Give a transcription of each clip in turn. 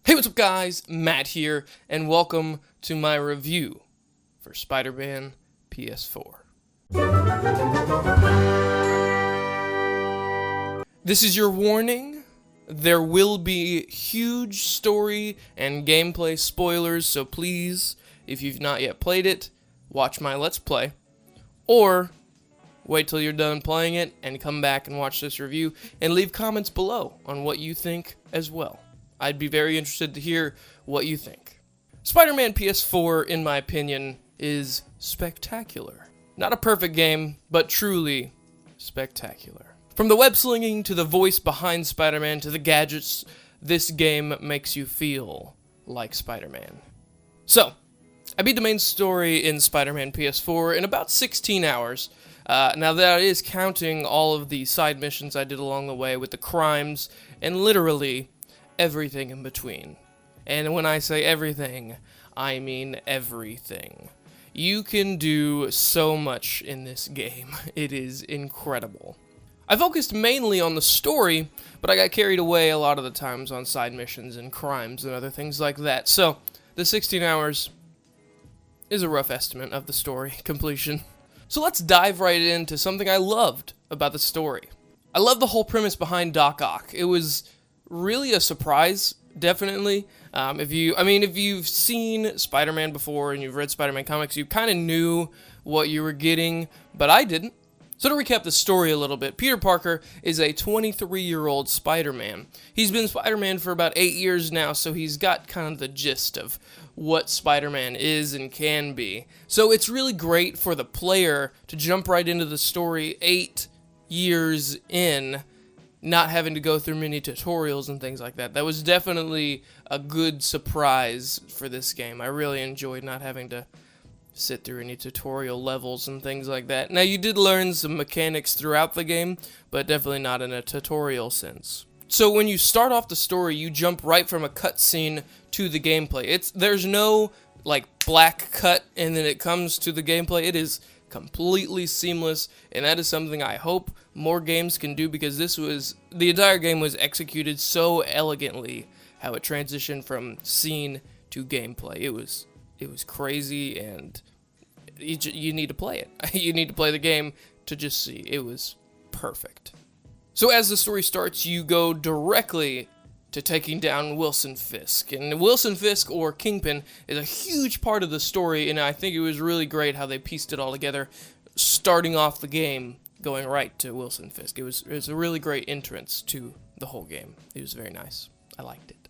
Hey, what's up guys? Matt here, and welcome to my review for Spider-Man PS4. This is your warning. There will be huge story and gameplay spoilers, so please, if you've not yet played it, watch my Let's Play, or wait till you're done playing it and come back and watch this review, and leave comments below on what you think as well. I'd be very interested to hear what you think. Spider-Man PS4, in my opinion, is spectacular. Not a perfect game, but truly spectacular. From the web slinging to the voice behind Spider-Man to the gadgets, this game makes you feel like Spider-Man. So, I beat the main story in Spider-Man PS4 in about 16 hours. Now that is counting all of the side missions I did along the way with the crimes and literally everything in between. And when I say everything, I mean everything. You can do so much in this game. It is incredible. I focused mainly on the story, but I got carried away a lot of the times on side missions and crimes and other things like that. So, the 16 hours is a rough estimate of the story completion. So let's dive right into something I loved about the story. I love the whole premise behind Doc Ock. It was really a surprise, definitely. If you've seen Spider-Man before and you've read Spider-Man comics, you kind of knew what you were getting, but I didn't. So to recap the story a little bit, Peter Parker is a 23-year-old Spider-Man. He's been Spider-Man for about 8 years now, so he's got kind of the gist of what Spider-Man is and can be. So it's really great for the player to jump right into the story 8 years in, not having to go through many tutorials and things like that. That was definitely a good surprise for this game. I really enjoyed not having to sit through any tutorial levels and things like that. Now, you did learn some mechanics throughout the game, but definitely not in a tutorial sense. So when you start off the story, you jump right from a cutscene to the gameplay. There's no like black cut and then it comes to the gameplay. It is completely seamless, and that is something I hope more games can do, because the entire game was executed so elegantly, how it transitioned from scene to gameplay. It was crazy, and you need to play it. You need to play the game to just see. It was perfect. So as the story starts, you go directly to taking down Wilson Fisk. And Wilson Fisk, or Kingpin, is a huge part of the story, and I think it was really great how they pieced it all together, starting off the game, going right to Wilson Fisk. It was a really great entrance to the whole game. It was very nice. I liked it.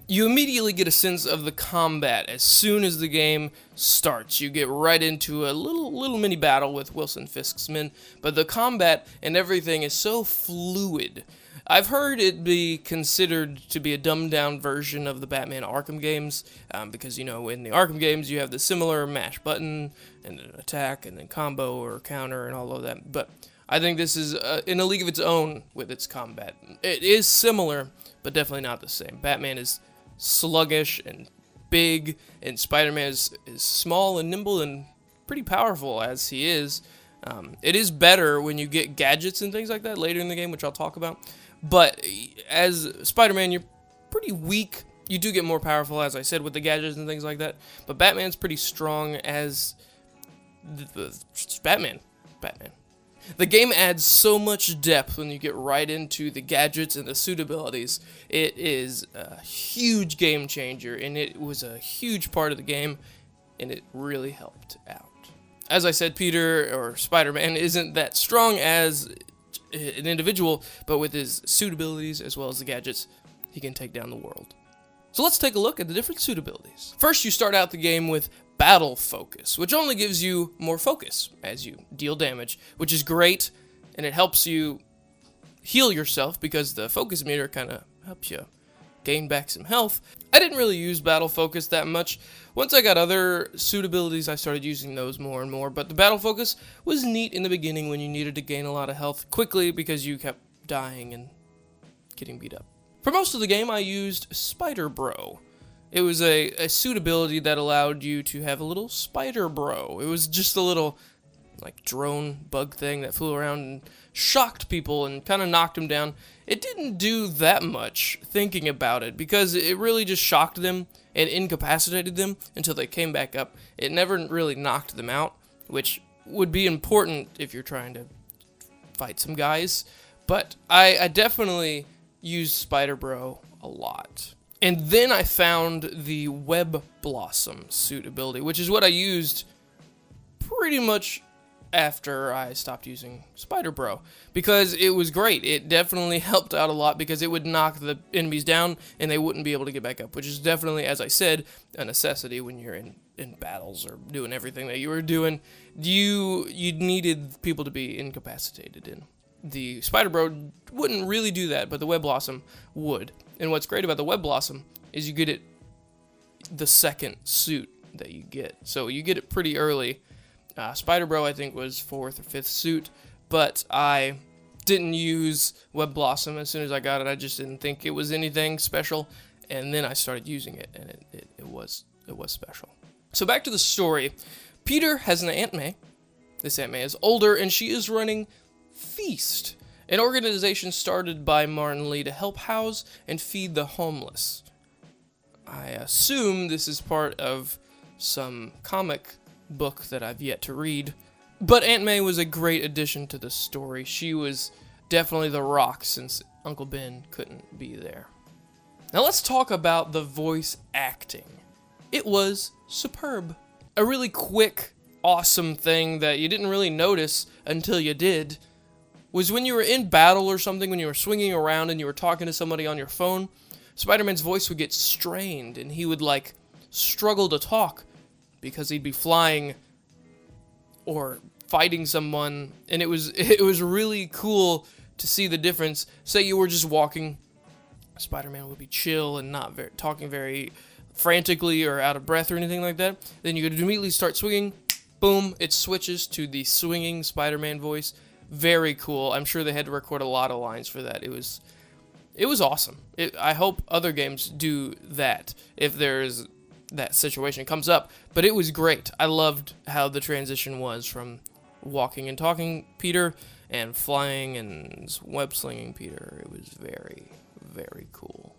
You immediately get a sense of the combat as soon as the game starts. You get right into a little mini battle with Wilson Fisk's men, but the combat and everything is so fluid. I've heard it be considered to be a dumbed-down version of the Batman Arkham games, because, you know, in the Arkham games you have the similar mash button, and then attack, and then combo or counter, and all of that, but I think this is in a league of its own with its combat. It is similar, but definitely not the same. Batman is sluggish and big, and Spider-Man is small and nimble and pretty powerful as he is. It is better when you get gadgets and things like that later in the game, which I'll talk about. But as Spider-Man, you're pretty weak. You do get more powerful, as I said, with the gadgets and things like that. But Batman's pretty strong as Batman. The game adds so much depth when you get right into the gadgets and the suit abilities. It is a huge game changer, and it was a huge part of the game, and it really helped out. As I said, Peter, or Spider-Man, isn't that strong as an individual, but with his suit abilities as well as the gadgets, he can take down the world. So let's take a look at the different suit abilities. First, you start out the game with Battle Focus, which only gives you more focus as you deal damage, which is great, and it helps you heal yourself because the focus meter kind of helps you gain back some health. I didn't really use Battle Focus that much. Once I got other suit abilities, I started using those more and more, but the Battle Focus was neat in the beginning when you needed to gain a lot of health quickly because you kept dying and getting beat up. For most of the game, I used Spider Bro. It was a suit ability that allowed you to have a little Spider Bro. It was just a little like drone bug thing that flew around and shocked people and kind of knocked them down. It didn't do that much thinking about it because it really just shocked them and incapacitated them until they came back up. It never really knocked them out, which would be important if you're trying to fight some guys. But I definitely use Spider Bro a lot. And then I found the Web Blossom suit ability, which is what I used pretty much after I stopped using Spider Bro, because it was great. It definitely helped out a lot because it would knock the enemies down and they wouldn't be able to get back up, which is definitely, as I said, a necessity when you're in battles or doing everything that you were doing. You needed people to be incapacitated in. The Spider Bro wouldn't really do that, but the Web Blossom would. And what's great about the Web Blossom is you get it the second suit that you get. So you get it pretty early. Spider Bro, I think, was 4th or 5th suit, but I didn't use Web Blossom as soon as I got it. I just didn't think it was anything special, and then I started using it, and it was special. So back to the story. Peter has an Aunt May. This Aunt May is older, and she is running Feast, an organization started by Martin Lee to help house and feed the homeless. I assume this is part of some comic book that I've yet to read, but Aunt May was a great addition to the story. She was definitely the rock since Uncle Ben couldn't be there. Now let's talk about the voice acting. It was superb. A really quick, awesome thing that you didn't really notice until you did was when you were in battle or something, when you were swinging around and you were talking to somebody on your phone, Spider-Man's voice would get strained and he would like struggle to talk because he'd be flying or fighting someone, and it was really cool to see the difference. Say you were just walking, Spider-Man would be chill and not talking very frantically or out of breath or anything like that. Then you could immediately start swinging, boom, it switches to the swinging Spider-Man voice. Very cool. I'm sure they had to record a lot of lines for that. It was awesome. I hope other games do that if there's that situation comes up, but it was great. I loved how the transition was from walking and talking Peter and flying and web slinging Peter. It was very, very cool.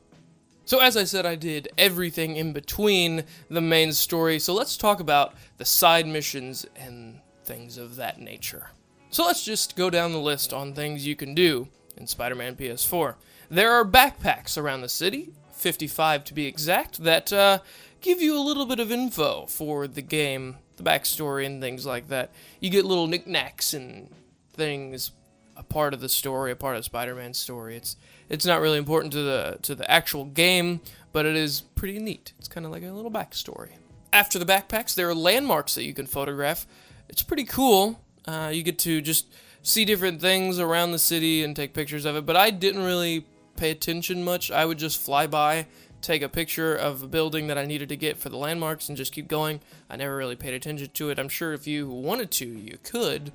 So as I said, I did everything in between the main story, so let's talk about the side missions and things of that nature. So let's just go down the list on things you can do in Spider-Man PS4. There are backpacks around the city, 55 to be exact, that give you a little bit of info for the game, the backstory and things like that. You get little knickknacks and things, a part of the story, a part of Spider-Man's story. It's not really important to the actual game, but it is pretty neat. It's kind of like a little backstory. After the backpacks, there are landmarks that you can photograph. It's pretty cool. You get to just see different things around the city and take pictures of it, but I didn't really pay attention much. I would just fly by, take a picture of a building that I needed to get for the landmarks and just keep going. I never really paid attention to it. I'm sure if you wanted to, you could.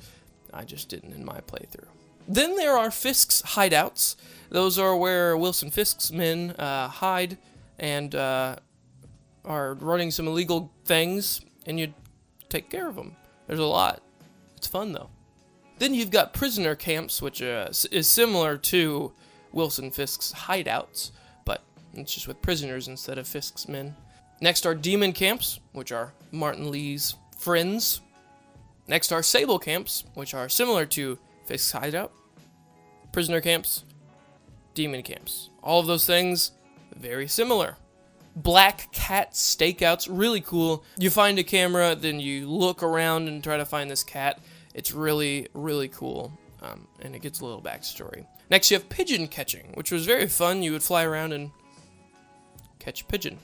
I just didn't in my playthrough. Then there are Fisk's hideouts. Those are where Wilson Fisk's men hide and are running some illegal things, and you take care of them. There's a lot. It's fun, though. Then you've got prisoner camps, which is similar to Wilson Fisk's hideouts, but it's just with prisoners instead of Fisk's men. Next are demon camps, which are Martin Lee's friends. Next are sable camps, which are similar to Fisk's hideout. Prisoner camps, demon camps. All of those things, very similar. Black cat stakeouts, really cool. You find a camera, then you look around and try to find this cat. It's really, really cool, and it gets a little backstory. Next, you have pigeon catching, which was very fun. You would fly around and catch pigeon.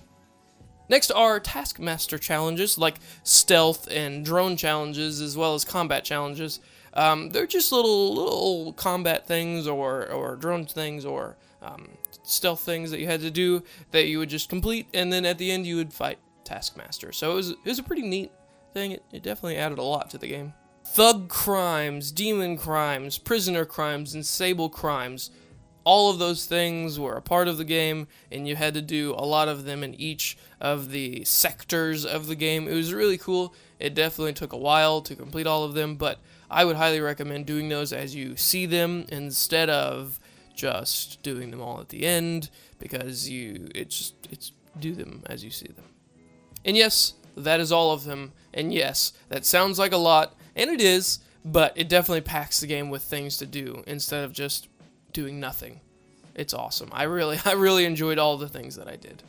Next are Taskmaster challenges, like stealth and drone challenges, as well as combat challenges. They're just little combat things or drone things or stealth things that you had to do that you would just complete, and then at the end you would fight Taskmaster. So it was a pretty neat thing. It definitely added a lot to the game. Thug crimes, demon crimes, prisoner crimes, and sable crimes. all of those things were a part of the game, and you had to do a lot of them in each of the sectors of the game. It was really cool. It definitely took a while to complete all of them, but I would highly recommend doing those as you see them instead of just doing them all at the end, because it's do them as you see them. And yes, that is all of them. And yes, that sounds like a lot, and it is, but it definitely packs the game with things to do instead of just doing nothing. It's awesome. I really enjoyed all the things that I did.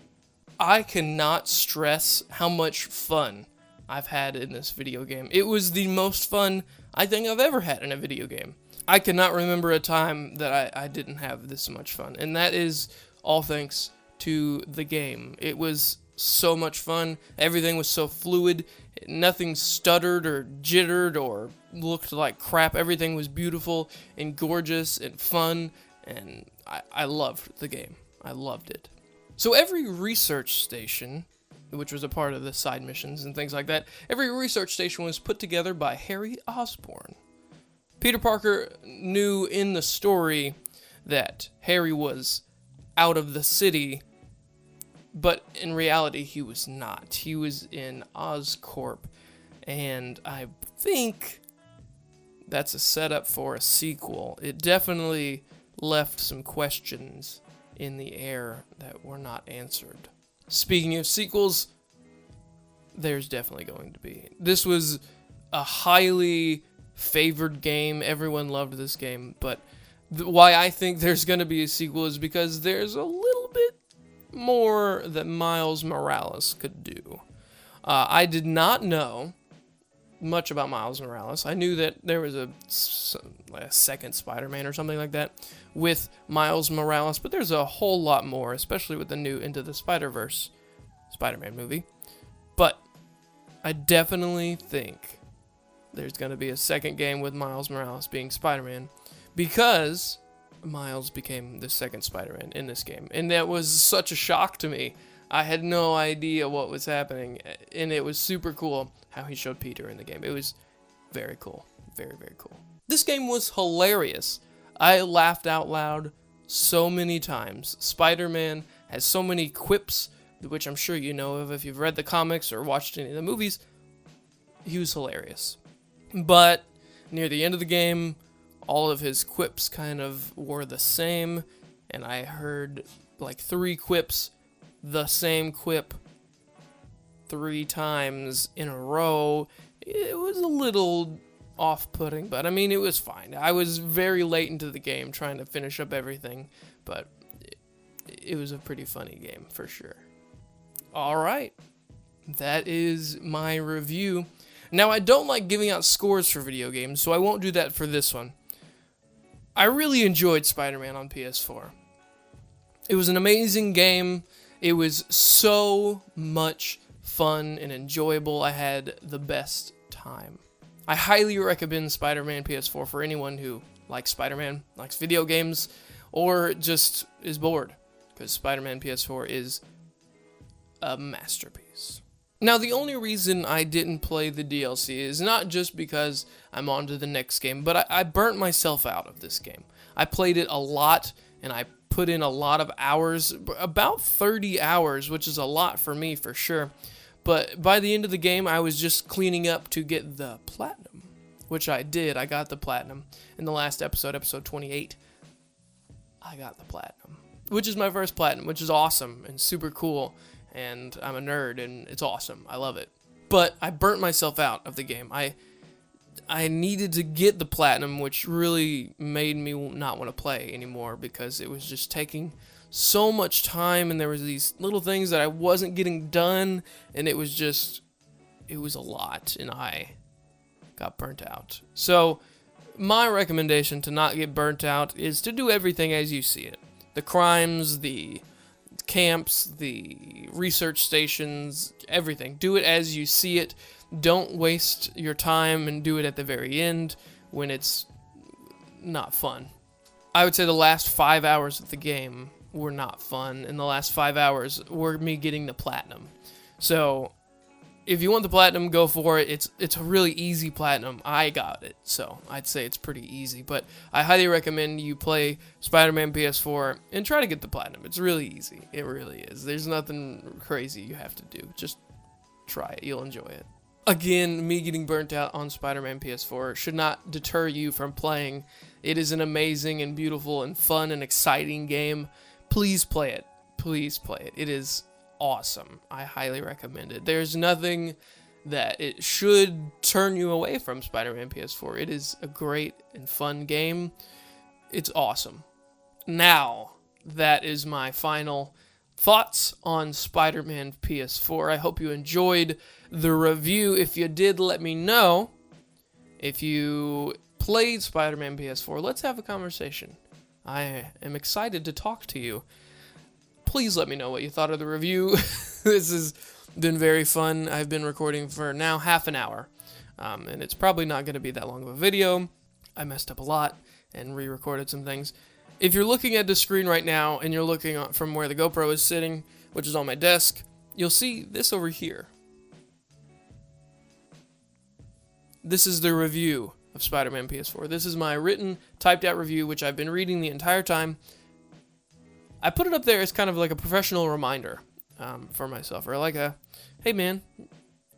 I cannot stress how much fun I've had in this video game. It was the most fun I think I've ever had in a video game. I cannot remember a time that I didn't have this much fun, and that is all thanks to the game. It was so much fun. Everything was so fluid. Nothing stuttered or jittered or looked like crap. Everything was beautiful and gorgeous and fun, and I loved the game. I loved it. So every research station, which was a part of the side missions and things like that, every research station was put together by Harry Osborn. Peter Parker knew in the story that Harry was out of the city, but in reality he was not. He was in Oscorp, and I think that's a setup for a sequel. It definitely left some questions in the air that were not answered. Speaking of sequels, there's definitely going to be. This was a highly favored game. Everyone loved this game, but why I think there's going to be a sequel is because there's a little bit more that Miles Morales could do. I did not know much about Miles Morales. I knew that there was a second Spider-Man or something like that with Miles Morales, but there's a whole lot more, especially with the new Into the Spider-Verse Spider-Man movie. But I definitely think there's going to be a second game with Miles Morales being Spider-Man, because Miles became the second Spider-Man in this game, and that was such a shock to me. I had no idea what was happening, and it was super cool how he showed Peter in the game. It was very cool. Very, very cool. This game was hilarious. I laughed out loud so many times. Spider-Man has so many quips, which I'm sure you know of if you've read the comics or watched any of the movies. He was hilarious. But near the end of the game, all of his quips kind of were the same, and I heard like 3 quips, the same quip 3 times in a row. It was a little off-putting, but I mean, it was fine. I was very late into the game trying to finish up everything, but it was a pretty funny game for sure. Alright, that is my review. Now, I don't like giving out scores for video games, so I won't do that for this one. I really enjoyed Spider-Man on PS4. It was an amazing game. It was so much fun and enjoyable. I had the best time. I highly recommend Spider-Man PS4 for anyone who likes Spider-Man, likes video games, or just is bored, because Spider-Man PS4 is a masterpiece. Now, the only reason I didn't play the DLC is not just because I'm on to the next game, but I burnt myself out of this game. I played it a lot, and I put in a lot of hours, about 30 hours, which is a lot for me for sure. But by the end of the game, I was just cleaning up to get the platinum, which I did. I got the platinum in the last episode, episode 28. I got the platinum, which is my first platinum, which is awesome and super cool. And I'm a nerd, and it's awesome. I love it. But I burnt myself out of the game. I needed to get the platinum, which really made me not want to play anymore, because it was just taking so much time, and there was these little things that I wasn't getting done, and it was a lot, and I got burnt out. So my recommendation to not get burnt out is to do everything as you see it. The crimes, the camps, the research stations, everything. Do it as you see it. Don't waste your time and do it at the very end when it's not fun. I would say the last 5 hours of the game were not fun, and the last 5 hours were me getting the platinum. So if you want the platinum, go for it. It's a really easy platinum. I got it, so I'd say it's pretty easy. But I highly recommend you play Spider-Man PS4 and try to get the platinum. It's really easy. It really is. There's nothing crazy you have to do. Just try it. You'll enjoy it. Again, me getting burnt out on Spider-Man PS4 should not deter you from playing. It is an amazing and beautiful and fun and exciting game. Please play it. Please play it. It is awesome. I highly recommend it. There's nothing that it should turn you away from Spider-Man PS4. It is a great and fun game. It's awesome. Now, that is my final thoughts on Spider-Man PS4. I hope you enjoyed the review. If you did, let me know. If you played Spider-Man PS4, let's have a conversation. I am excited to talk to you. Please let me know what you thought of the review. This has been very fun. I've been recording for now half an hour, and it's probably not going to be that long of a video. I messed up a lot and re-recorded some things. If you're looking at the screen right now and you're looking from where the GoPro is sitting, which is on my desk, you'll see this over here. This is the review of Spider-Man PS4. This is my written, typed out review, which I've been reading the entire time. I put it up there as kind of like a professional reminder for myself, or like a, hey man,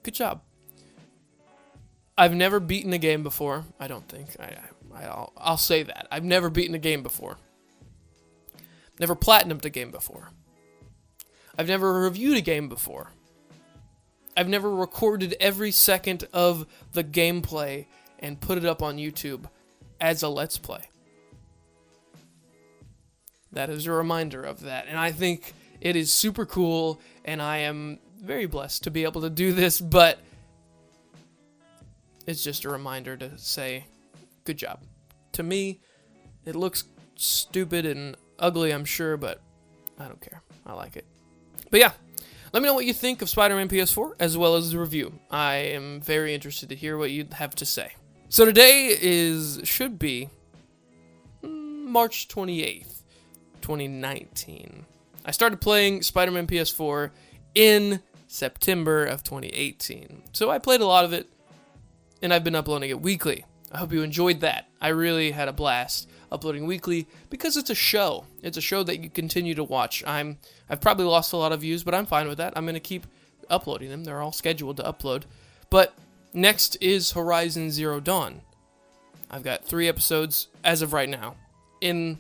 good job. I've never beaten a game before. I don't think. I'll say that. I've never beaten a game before. Never platinumed a game before. I've never reviewed a game before. I've never recorded every second of the gameplay and put it up on YouTube as a Let's Play. That is a reminder of that, and I think it is super cool, and I am very blessed to be able to do this, but it's just a reminder to say, good job. To me, it looks stupid and ugly, I'm sure, but I don't care. I like it. But yeah, let me know what you think of Spider-Man PS4, as well as the review. I am very interested to hear what you have to say. So today should be March 28th, 2019. I started playing Spider-Man PS4 in September of 2018. So I played a lot of it, and I've been uploading it weekly. I hope you enjoyed that. I really had a blast uploading weekly because it's a show. It's a show that you continue to watch. I've probably lost a lot of views, but I'm fine with that. I'm going to keep uploading them. They're all scheduled to upload. But next is Horizon Zero Dawn. I've got 3 episodes as of right now in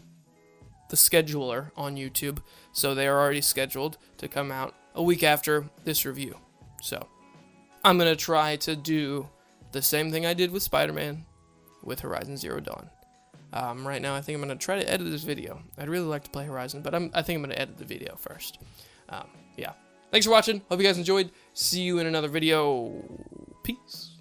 the scheduler on YouTube, so they are already scheduled to come out a week after this review. So I'm going to try to do the same thing I did with Spider-Man with Horizon Zero Dawn. Right now, I think I'm going to try to edit this video. I'd really like to play Horizon, but I think I'm going to edit the video first. Yeah. Thanks for watching. Hope you guys enjoyed. See you in another video. Peace.